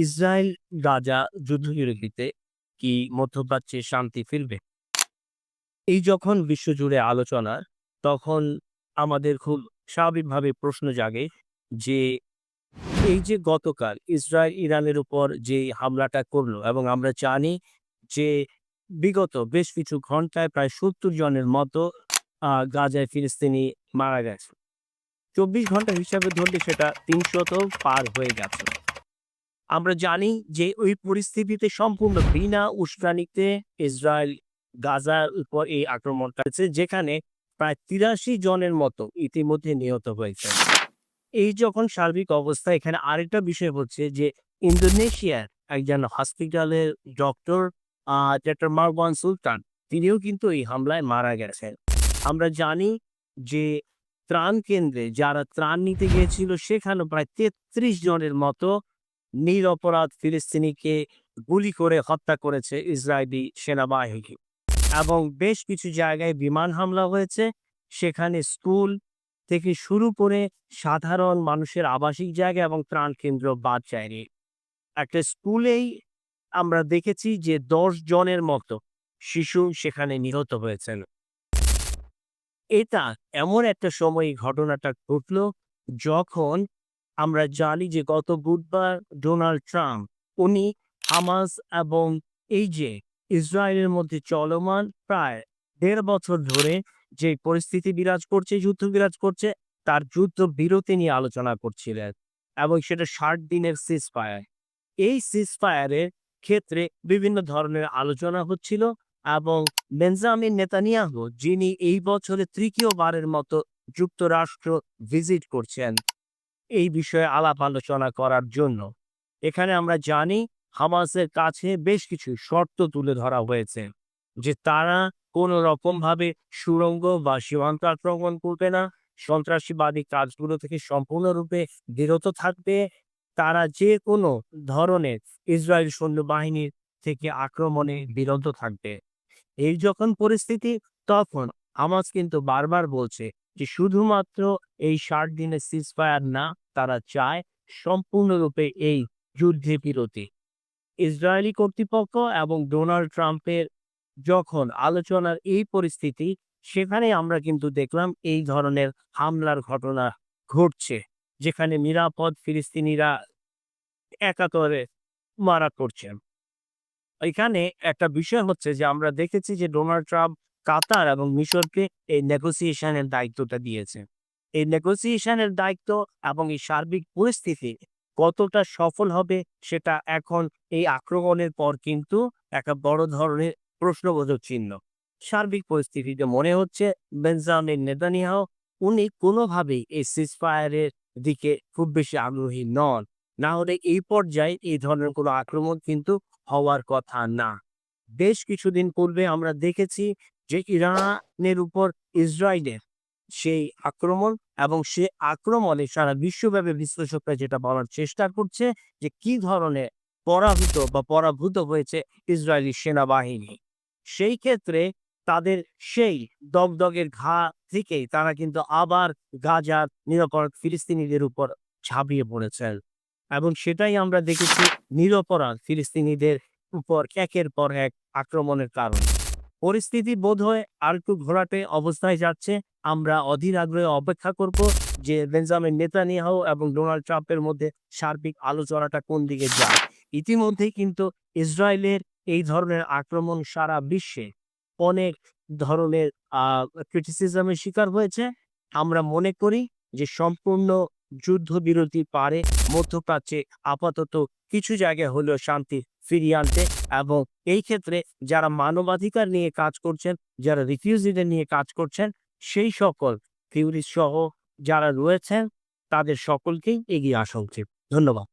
Israel Gaza যুদ্ধবিরতিতে কি মধ্যপ্রাচ্যে শান্তি ফিরবে? এই যখন বিশ্বজুড়ে আলোচনা, তখন আমাদের খুব স্বাভাবিকভাবে প্রশ্ন জাগে যে এই যে গতকাল ইসরায়েল ইরানের উপর যে হামলাটা করলো এবং আমরা জানি যে বিগত বেশ কিছু ঘন্টায় প্রায় ৭০ জনের মতো গাজায় ফিলিস্তিনি মারা গেছে। ২৪ ঘন্টা হিসাবে ধরলে সেটা ৩০০ পার হয়ে গেছে। আমরা জানি যে ওই পরিস্থিতিতে সম্পূর্ণ বিনা উস্কানিতে ইসরায়েল গাজার উপর এই আক্রমণটা হয়েছে, যেখানে প্রায় ৮৩ জনের মতো ইতিমধ্যে নিহত হয়েছে। এই যখন সার্বিক অবস্থা, এখানে আরেকটা বিষয় হচ্ছে যে ইন্দোনেশিয়ার একজন হসপিটালের ডক্টর ডক্টর মারওয়ান সুলতান, তিনিও কিন্তু এই হামলায় মারা গেছেন। আমরা জানি যে ত্রাণ কেন্দ্রে যারা ত্রাণ নিতে গিয়েছিল সেখানেও প্রায় ৩৩ জনের মতো নিরপরাধ ফিলিস্তিনিকে গুলি করে হত্যা করেছে ইসরায়েলি সেনাবাহিনী। এবং বেশ কিছু জায়গায় বিমান হামলা হয়েছে। সেখানে স্কুল থেকে শুরু করে সাধারণ মানুষের আবাসিক জায়গা এবং ত্রাণ কেন্দ্র বাদ যায়নি। একটা স্কুলেই আমরা দেখেছি যে ১০ জনের মতো শিশু সেখানে নিহত হয়েছেন। এটা এমন একটা সময় এই ঘটনাটা ঘটল যখন আমরা জানি যে গত বুধবার ডোনাল্ড ট্রাম্প, উনি হামাস এবং এই যে ইসরায়েলের মধ্যে চলমান প্রায় ১.৫ বছর ধরে যে পরিস্থিতি বিরাজ করছে, যুদ্ধ বিরাজ করছে, তার যুদ্ধ বিরতি নিয়ে আলোচনা করছিলেন এবং সেটা ৬০ দিনের সিজফায়ার। এই সিজফায়ারের ক্ষেত্রে বিভিন্ন ধরনের আলোচনা হচ্ছিল এবং বেঞ্জামিন নেতানিয়াহু, যিনি এই বছরে তৃতীয়বারের মতো যুক্তরাষ্ট্র ভিজিট করছেন এই বিষয়ে আলাপ আলোচনা করার জন্য। এখানে আমরা জানি হামাসের কাছে বেশ কিছু শর্ত তুলে ধরা হয়েছে যে তারা কোনো রকমভাবে সুড়ঙ্গ বা সীমান্ত আক্রমণ করবে না, সন্ত্রাসীবাদী কাজগুলো থেকে সম্পূর্ণরূপে বিরত থাকবে, তারা যে কোনো ধরনের ইসরায়েল সৈন্যবাহিনীর থেকে আক্রমণে বিরত থাকবে। এই যখন পরিস্থিতি, তখন হামাস কিন্তু বারবার বলছে যে শুধুমাত্র এই ৬০ দিনের সিজফায়ার না, তারা চায় সম্পূর্ণরূপে এই যুদ্ধে বিরতি। ইসরায়েলি কর্তৃপক্ষ এবং ডোনাল্ড ট্রাম্পের যখন আলোচনার এই পরিস্থিতি, সেখানে আমরা কিন্তু দেখলাম এই ধরনের হামলার ঘটনা ঘটছে, যেখানে নিরাপদ ফিলিস্তিনিরা একাতরে মারা পড়ছেন। এখানে একটা বিষয় হচ্ছে যে আমরা দেখেছি যে ডোনাল্ড ট্রাম্প কাতার এবং মিশরকে এই নেগোসিয়েশনের দায়িত্বটা দিয়েছে। এই নেগোসিয়েশনের দায়িত্ব এবং এই সার্বিক পরিস্থিতি কতটা সফল হবে সেটা এখন এই আক্রমণের পর কিন্তু একটা বড় ধরনের প্রশ্নবোধক চিহ্ন। সার্বিক পরিস্থিতিতে মনে হচ্ছে বেঞ্জামিন নেতানিয়াহু, উনি কোনোভাবেই এই সিজফায়ারের দিকে খুব বেশি আগ্রহী নন। না হলে এই পর্যায়ে এই ধরনের কোনো আক্রমণ কিন্তু হওয়ার কথা না। বেশ কিছুদিন পূর্বে আমরা দেখেছি যে ইরানের উপর ইসরায়েলের সেই আক্রমণ, এবং সে আক্রমণে সারা বিশ্বব্যাপী বিশ্লেষকরা যেটা বলার চেষ্টা করছে যে কি ধরনের পরাভূত বা পরাভূত হয়েছে ইসরায়েলি সেনাবাহিনী। সেই ক্ষেত্রে তাদের সেই দগদগের ঘা থেকেই তারা কিন্তু আবার গাজার নিরপরাধ ফিলিস্তিনিদের উপর ঝাঁপিয়ে পড়েছেন এবং সেটাই আমরা দেখেছি নিরপরাধ ফিলিস্তিনিদের উপর একের পর এক আক্রমণের কারণে। পরিস্থিতি বোধহয় আরেকটু ঘোলাটে অবস্থায় যাচ্ছে। আমরা অধীর আগ্রহে অপেক্ষা করব যে বেঞ্জামিন নেতানিয়াহু এবং ডোনাল্ড ট্রাম্পের মধ্যে সার্বিক আলোচনাটা কোন দিকে যায়। ইতিমধ্যেই কিন্তু ইসরায়েলের এই ধরনের আক্রমণ সারা বিশ্বে অনেক ধরনের ক্রিটিসিজমের শিকার হয়েছে। আমরা মনে করি যে সম্পূর্ণ যুদ্ধবিরতি পারে মধ্যপ্রাচ্যে আপাতত কিছু জায়গায় হলেও শান্তি ফিরিয়ে আনতে, এবং এই ক্ষেত্রে যারা মানবাধিকার নিয়ে কাজ করছেন, যারা রিফিউজিদের নিয়ে কাজ করছেন, সেই সকল ফিউরিস্ট সহ যারা রয়েছেন তাদের সকলকেই এগিয়ে আসা উচিত। ধন্যবাদ।